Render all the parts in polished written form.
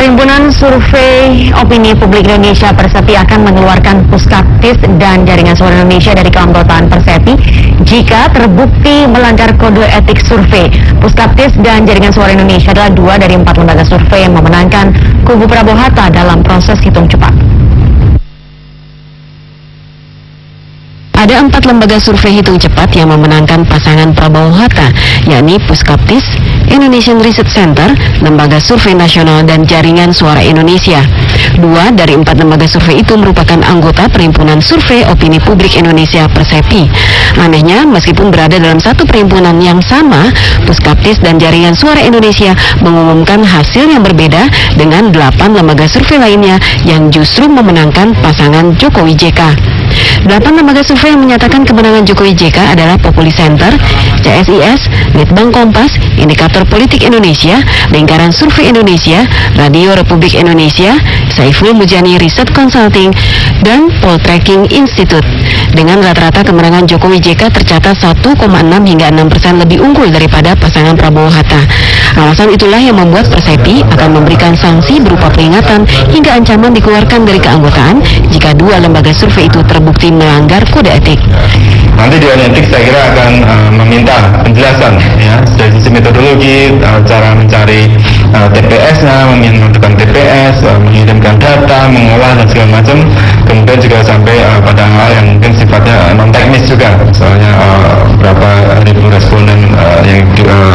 Perhimpunan Survei Opini Publik Indonesia Persepi akan mengeluarkan Puskaptis dan Jaringan Suara Indonesia dari keanggotaan Persepi jika terbukti melanggar kode etik survei. Puskaptis dan Jaringan Suara Indonesia adalah 2 dari 4 lembaga survei yang memenangkan kubu Prabowo Hatta dalam proses hitung cepat. Ada 4 lembaga survei hitung cepat yang memenangkan pasangan Prabowo Hatta, yakni Puskaptis, Indonesian Research Center, Lembaga Survei Nasional, dan Jaringan Suara Indonesia. 2 dari 4 lembaga survei itu merupakan anggota Perhimpunan Survei Opini Publik Indonesia Persepi. Anehnya, meskipun berada dalam satu perhimpunan yang sama, Puskaptis dan Jaringan Suara Indonesia mengumumkan hasil yang berbeda dengan 8 lembaga survei lainnya yang justru memenangkan pasangan Jokowi JK. 8 lembaga survei yang menyatakan kemenangan Jokowi JK adalah Populi Center, CSIS, Litbang Kompas, Indikator Politik Indonesia, Lingkaran Survei Indonesia, Radio Republik Indonesia, Saiful Mujani Research Consulting, dan Poltreking Institute. Dengan rata-rata kemenangan Jokowi JK tercatat 1,6 hingga 6% lebih unggul daripada pasangan Prabowo Hatta. Alasan itulah yang membuat Persepi akan memberikan sanksi berupa peringatan hingga ancaman dikeluarkan dari keanggotaan jika 2 lembaga survei itu terbukti melanggar kode etik. Nanti Dewan Etik saya kira akan meminta penjelasan ya dari sisi metodologi, cara mencari TPS-nya, menentukan TPS, mengirimkan data, mengolah dan segala macam. Kemudian juga sampai pada hal yang mungkin sifatnya non teknis juga, misalnya berapa ribu responden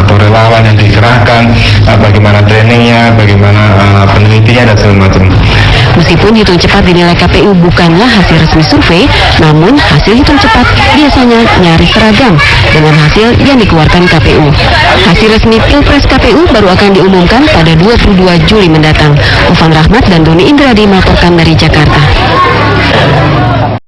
atau relawan yang dikerahkan, bagaimana trainingnya, bagaimana penelitiannya dan segala macam. Meskipun hitung cepat dinilai KPU bukanlah hasil resmi survei, namun hasil hitung cepat biasanya nyaris seragam dengan hasil yang dikeluarkan KPU. Hasil resmi Pilpres KPU baru akan diumumkan pada 22 Juli mendatang. Ufan Rahmat dan Doni Indradi melaporkan dari Jakarta.